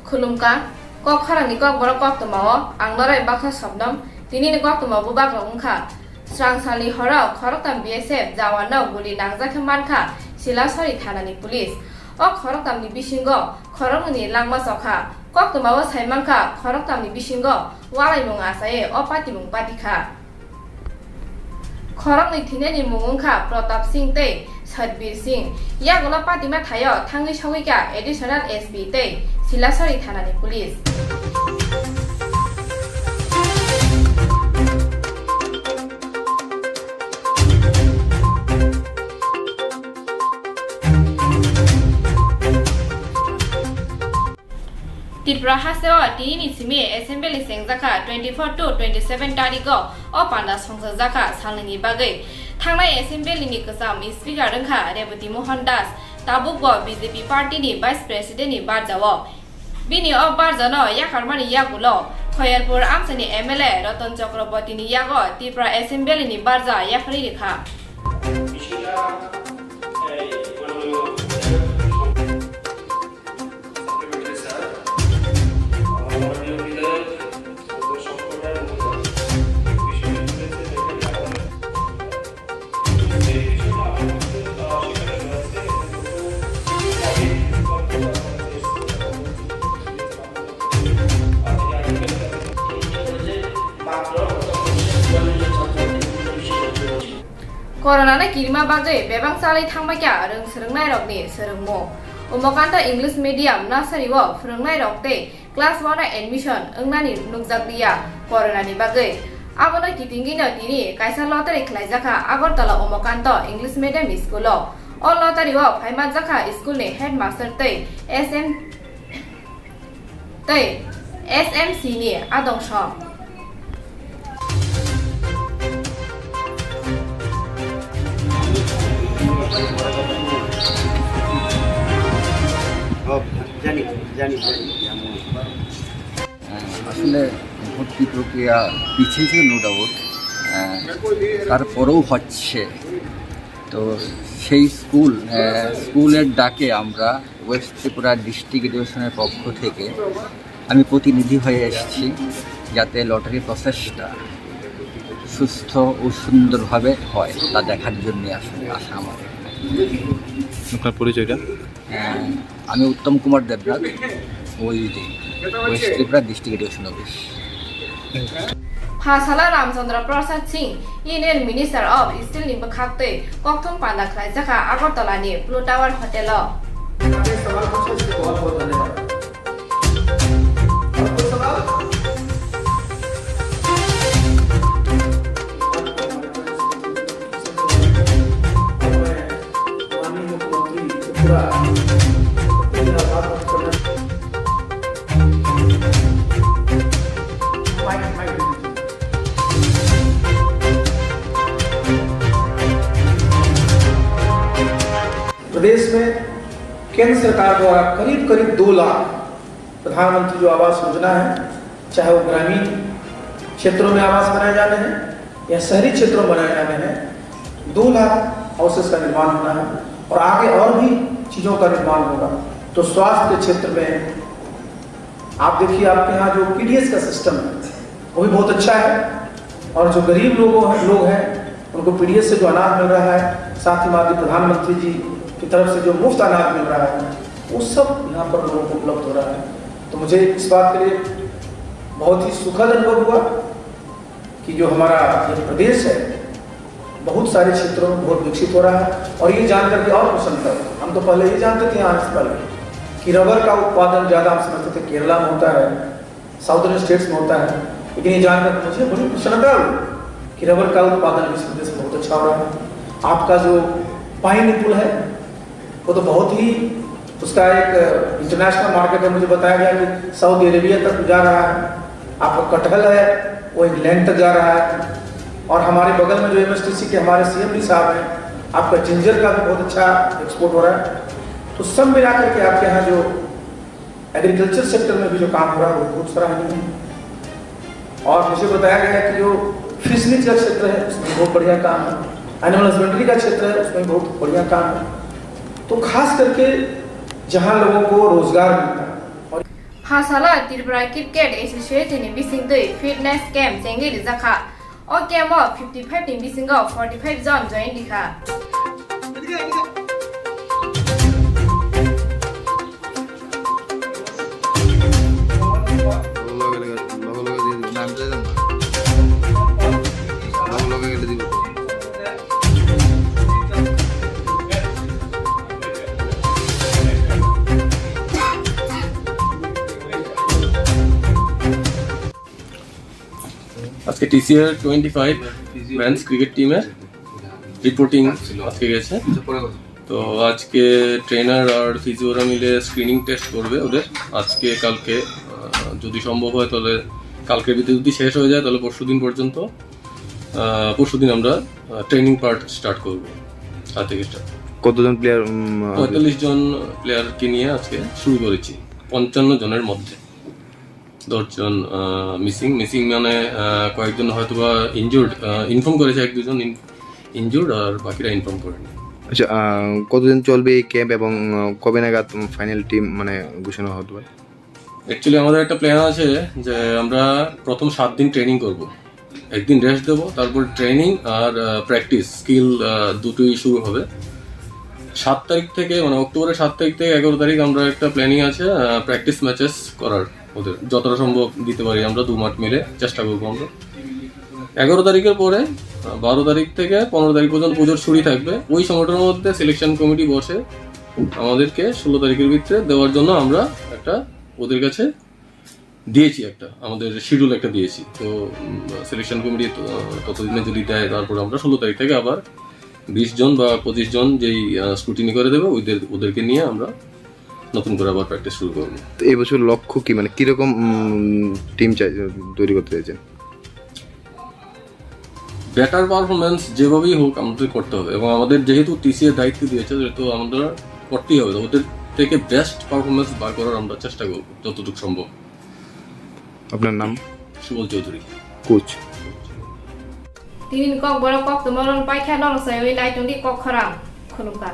खुलुमका kok kharani kok borok kok tomao anglarai bakha sabdam tini ni kok tomao bubak rongkha srangsali horao khoroktam BSF jawanau guli nangjakha mankha silasari thanani police o khoroktamni bisingo khorokni langma sokha kok tomao saimangkha khoroktamni bisingo walaimung asaye o patimung patikha khorokni thineni mungungkha Pratap Singh tei Satbir Singh yagola patima thayo thangui songika additional SP tei silasari thanani police Tripura Haseo Tini Simi Assembly Sengjaka 24 to 27 Tariko o Panda Songjaka Salini Bagai Thangnai Assembly ni Kasam Speaker Rangkha Revati Mohan Das Tabukbo BJP Party ni Vice President ni Barjawo Bini o Barjano Yakarmani Yagulo Khoyalpur Amsani MLA Ratan Chakraborty ni Yago Tripura Assembly ni Barja Yakri Rikha Corona na kirima bagai bebang salai thangmaikya rung srungnai rokni srungmo umokanta English medium nursery wo phrungnai rokte class 1 admission ungnani nukjakdiya corona ni bagai abona kitingi no tini kaisa lottery khlaijaka Agartala umokanta English medium school o lottery wo phaima jaka school ni headmaster tei SMC ni adongsho আসলে ভর্তি প্রক্রিয়া পিছিয়েছে no doubt তারপরেও হচ্ছে তো সেই স্কুলের ডাকে আমরা ওয়েস্ট ত্রিপুরা ডিস্ট্রিক্ট এডুকেশনের পক্ষ থেকে আমি প্রতিনিধি হয়ে এসেছি যাতে লটারি প্রসেসটা সুস্থ ও সুন্দরভাবে হয় তা দেখার জন্য আসলে আসা আমার আপনার পরিচয়টা আমি Uttam Kumar Debnath west Tripura district education office Phasala Ramchandra Prasad Singh Union Minister of Steel ni bakhakte kokthong panda khlaijaka Agartala ni Blue Tower Hotel o प्रदेश में केंद्र सरकार द्वारा करीब 2 लाख प्रधानमंत्री जो आवास योजना है चाहे वो ग्रामीण क्षेत्रों में आवास बनाए जाने हैं या शहरी क्षेत्रों में बनाए जाने हैं 2 लाख हाउसेस का निर्माण होना है और आगे और भी चीज़ों का निर्माण होगा। तो स्वास्थ्य के क्षेत्र में आप देखिए आपके यहाँ जो PDS का सिस्टम है वो भी बहुत अच्छा है और जो गरीब लोग हैं उनको PDS से जो अनाज मिल रहा है साथ ही माननीय प्रधानमंत्री जी की तरफ से जो मुफ्त अनाज मिल रहा है वो सब यहाँ पर लोगों को उपलब्ध हो रहा है। तो मुझे इस बात के लिए बहुत ही सुखद अनुभव हुआ कि जो हमारा ये प्रदेश है बहुत सारे क्षेत्रों में बहुत विकसित हो रहा है और ये जानकर के और प्रसन्नता है। हम तो पहले ये जानते थे आने से पहले कि रबर का उत्पादन ज़्यादा हम समझते थे केरला में होता है साउदर्न स्टेट्स में होता है लेकिन ये जानकर मुझे बड़ी प्रसन्नता हुई कि रबर का उत्पादन इस प्रदेश में बहुत अच्छा हो रहा है। आपका जो पाइन पुल है वो तो बहुत ही उसका एक इंटरनेशनल मार्केट है। मुझे बताया गया कि सऊदी अरेबिया तक जा रहा है। आपका कटहल है वो इंग्लैंड तक जा रहा है और हमारे बगल में जो MSTC के हमारे CMD साहब हैं आपका जिंजर का भी बहुत अच्छा एक्सपोर्ट हो रहा है। तो सब मिला करके आपके यहाँ जो एग्रीकल्चर सेक्टर में भी जो काम हो रहा है वो बहुत सराहनीय है। और मुझे बताया गया कि जो फिशरीज का क्षेत्र है उसमें बहुत बढ़िया काम है, एनिमल हस्बेंड्री का क्षेत्र है उसमें बहुत बढ़िया काम है। तो खास करके जहां लोगों को रोजगार मिलता है। Hasala Tripura Cricket Association in Bisingdui Fitness Camp Sengi Zaka. All game of 55 in Bisingo 45 zone join Dika. আজকে টিসিআর 25 মেন্স ক্রিকেট টিমের রিপোর্টিং আজকে গেছে। তো আজকে ট্রেনার আর ফিজিওরা মিলে স্ক্রিনিং টেস্ট করবে ওদের আজকে কালকে, যদি সম্ভব হয় তাহলে কালকের ভিতরে যদি শেষ হয়ে যায় তাহলে পরশুদিন পর্যন্ত, পরশুদিন আমরা ট্রেনিং পার্ট স্টার্ট করব। আজ থেকে স্টার্ট। কতজন প্লেয়ার? 45 জন প্লেয়ারকে নিয়ে আজকে শুরু করেছি। 55 জনের মধ্যে 10 জন মিসিং মানে কয়েকজন হয়তো বা ইনজুর্ড, ইনফর্ম করেছে 1-2 জন ইনজুর্ড, আর বাকিরা ইনফর্ম করেনি। আচ্ছা, কতদিন চলবে এই ক্যাম্প এবং কবে নাগাদ ফাইনাল টিম মানে ঘোষণা হতে পারে? অ্যাকচুয়ালি আমাদের একটা প্ল্যান আছে যে আমরা প্রথম 7 দিন ট্রেনিং করব, একদিন রেস্ট দেবো, তারপর ট্রেনিং আর প্র্যাকটিস স্কিল দুটোই শুরু হবে। 7 তারিখ থেকে মানে অক্টোবরের 7 তারিখ থেকে 11 তারিখ আমরা একটা প্ল্যানিং আছে প্র্যাকটিস ম্যাচেস করার, ওদের যতটা সম্ভব দিতে পারি আমরা 2 মাঠ মিলে চেষ্টা করবো আমরা। 11 তারিখের পরে 12 তারিখ থেকে 15 তারিখ পর্যন্ত পুজোর ছুটি থাকবে। ওই সময়টার মধ্যে সিলেকশন কমিটি বসে আমাদেরকে 16 তারিখের ভিতরে দেওয়ার জন্য আমরা একটা ওদের কাছে দিয়েছি, একটা আমাদের শিডিউল একটা দিয়েছি। তো সিলেকশন কমিটি ততদিনে যদি দেয় তারপর আমরা 16 তারিখ থেকে আবার 20 জন বা 25 জন যেই স্ক্রুটিনি করে দেবে ওদেরকে নিয়ে আমরা নতুন করে আবার প্র্যাকটিস শুরু করবো। তো এই বছর লক্ষ্য কি, মানে কিরকম টিম তৈরি করতে চাইছেন? বেটার পারফরমেন্স যেভাবেই হোক আমাদের করতে হবে, এবং আমাদের যেহেতু টিসিএ দায়িত্ব দিয়েছে যেহেতু আমাদের করতেই হবে, ওদের থেকে বেস্ট পারফরমেন্স বার করার আমরা চেষ্টা করবো যতটুকু সম্ভব। আপনার নাম? Subal Chowdhury, coach. Tinin kok borok kok tumoron pai khan nong sai wi lai tung di kok kharang khulum ka.